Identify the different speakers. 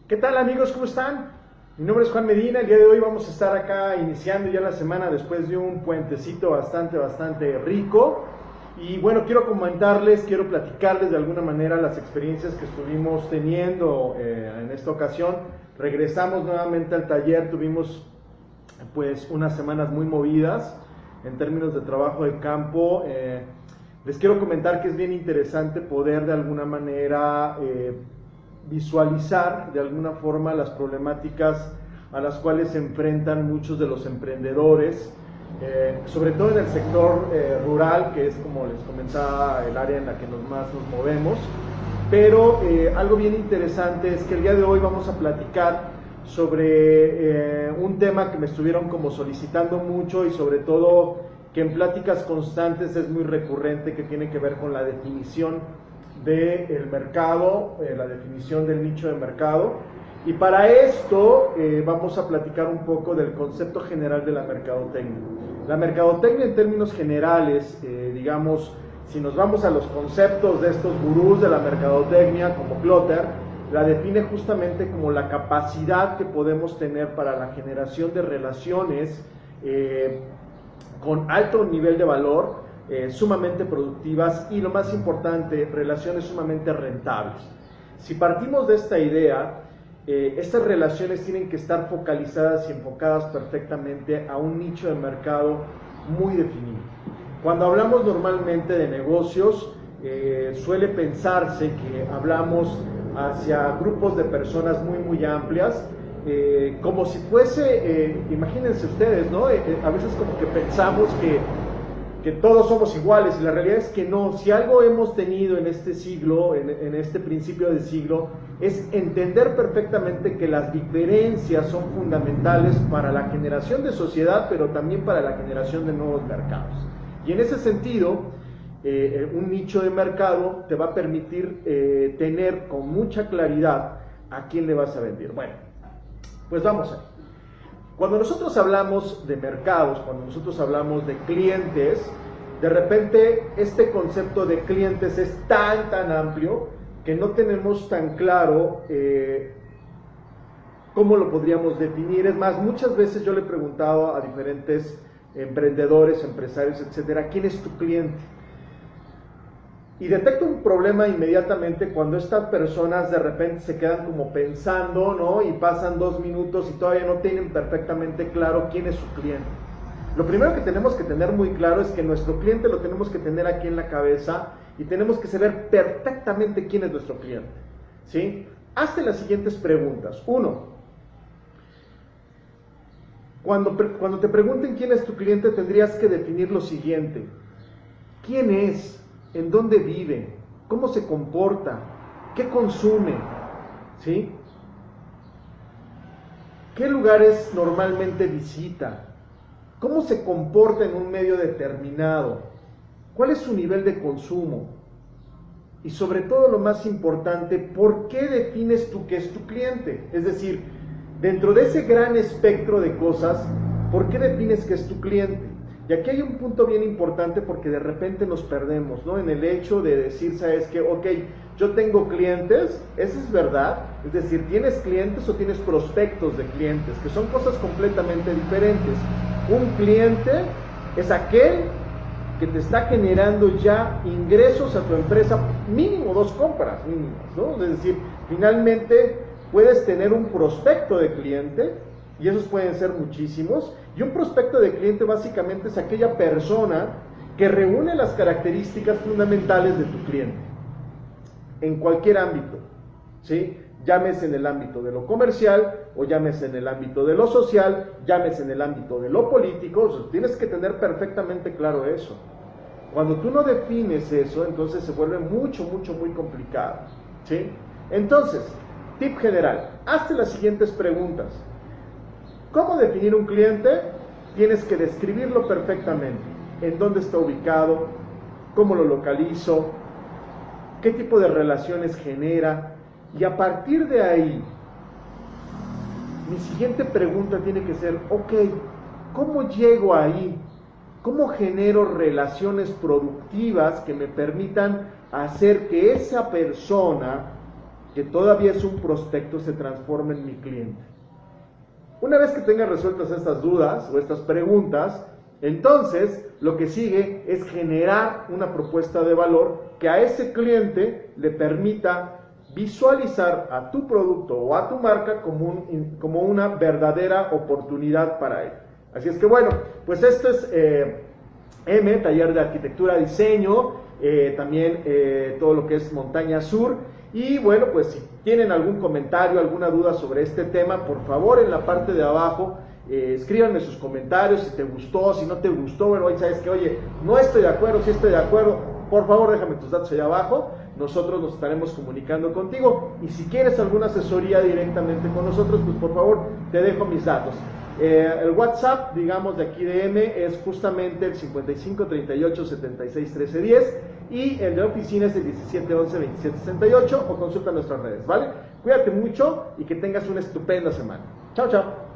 Speaker 1: ¿Qué tal amigos? ¿Cómo están? Mi nombre es Juan Medina. El día de hoy vamos a estar acá iniciando ya la semana después de un puentecito bastante rico. Y bueno, quiero comentarles, quiero platicarles de alguna manera las experiencias que estuvimos teniendo en esta ocasión. Regresamos nuevamente al taller, tuvimos pues unas semanas muy movidas en términos de trabajo de campo. Les quiero comentar que es bien interesante poder de alguna manera visualizar de alguna forma las problemáticas a las cuales se enfrentan muchos de los emprendedores, sobre todo en el sector rural, que es, como les comentaba, el área en la que más nos movemos. Pero algo bien interesante es que el día de hoy vamos a platicar sobre un tema que me estuvieron como solicitando mucho, y sobre todo que en pláticas constantes es muy recurrente, que tiene que ver con la definición del mercado, la definición del nicho de mercado. Y para esto vamos a platicar un poco del concepto general de la mercadotecnia. La mercadotecnia en términos generales, digamos, si nos vamos a los conceptos de estos gurús de la mercadotecnia como Clutter, la define justamente como la capacidad que podemos tener para la generación de relaciones con alto nivel de valor, sumamente productivas y, lo más importante, relaciones sumamente rentables. Si partimos de esta idea, estas relaciones tienen que estar focalizadas y enfocadas perfectamente a un nicho de mercado muy definido. Cuando hablamos normalmente de negocios, suele pensarse que hablamos hacia grupos de personas muy amplias, como si fuese, imagínense ustedes, ¿no? A veces como que pensamos que todos somos iguales, y la realidad es que no. Si algo hemos tenido en este siglo, en este principio del siglo, es entender perfectamente que las diferencias son fundamentales para la generación de sociedad, pero también para la generación de nuevos mercados. Y en ese sentido, un nicho de mercado te va a permitir tener con mucha claridad a quién le vas a vender. Bueno, pues vamos a. Cuando nosotros hablamos de mercados, cuando nosotros hablamos de clientes, de repente este concepto de clientes es tan amplio que no tenemos tan claro cómo lo podríamos definir. Es más, muchas veces yo le he preguntado a diferentes emprendedores, empresarios, etcétera, ¿quién es tu cliente? Y detecto un problema inmediatamente cuando estas personas de repente se quedan como pensando, ¿no? Y pasan 2 minutos y todavía no tienen perfectamente claro quién es su cliente. Lo primero que tenemos que tener muy claro es que nuestro cliente lo tenemos que tener aquí en la cabeza, y tenemos que saber perfectamente quién es nuestro cliente, ¿sí? Hazte las siguientes preguntas. 1. Cuando te pregunten quién es tu cliente, tendrías que definir lo siguiente: ¿quién es? ¿En dónde vive? ¿Cómo se comporta? ¿Qué consume? ¿Sí? ¿Qué lugares normalmente visita? ¿Cómo se comporta en un medio determinado? ¿Cuál es su nivel de consumo? Y sobre todo, lo más importante, ¿por qué defines tú que es tu cliente? Es decir, dentro de ese gran espectro de cosas, ¿por qué defines que es tu cliente? Y aquí hay un punto bien importante, porque de repente nos perdemos, ¿no? En el hecho de decir, ¿sabes qué? Ok, yo tengo clientes, eso es verdad. Es decir, ¿tienes clientes o tienes prospectos de clientes? Que son cosas completamente diferentes. Un cliente es aquel que te está generando ya ingresos a tu empresa, mínimo 2 compras mínimas, ¿no? Es decir, finalmente puedes tener un prospecto de cliente, y esos pueden ser muchísimos. Y un prospecto de cliente básicamente es aquella persona que reúne las características fundamentales de tu cliente en cualquier ámbito, ¿sí? Llámese en el ámbito de lo comercial, o llámese en el ámbito de lo social, llámese en el ámbito de lo político. O sea, tienes que tener perfectamente claro eso. Cuando tú no defines eso, entonces se vuelve muy complicado, ¿sí? Entonces, tip general: hazte las siguientes preguntas. ¿Cómo definir un cliente? Tienes que describirlo perfectamente. ¿En dónde está ubicado? ¿Cómo lo localizo? ¿Qué tipo de relaciones genera? Y a partir de ahí, mi siguiente pregunta tiene que ser: ok, ¿cómo llego ahí? ¿Cómo genero relaciones productivas que me permitan hacer que esa persona que todavía es un prospecto se transforme en mi cliente. Una vez que tengas resueltas estas dudas o estas preguntas, entonces lo que sigue es generar una propuesta de valor que a ese cliente le permita visualizar a tu producto o a tu marca como una verdadera oportunidad para él. Así es que bueno, pues esto es M, taller de arquitectura, diseño, también todo lo que es Montaña Sur. Y bueno, pues si tienen algún comentario, alguna duda sobre este tema, por favor en la parte de abajo escríbanme sus comentarios, si te gustó, si no te gustó, bueno, hoy sabes que, oye, no estoy de acuerdo, si estoy de acuerdo, por favor déjame tus datos allá abajo, nosotros nos estaremos comunicando contigo, y si quieres alguna asesoría directamente con nosotros, pues por favor te dejo mis datos. El WhatsApp, digamos, de aquí de M es justamente el 55 38 76 13 10 y el de oficina es el 17 11 27 68 o consulta nuestras redes, ¿vale? Cuídate mucho y que tengas una estupenda semana. Chao, chao.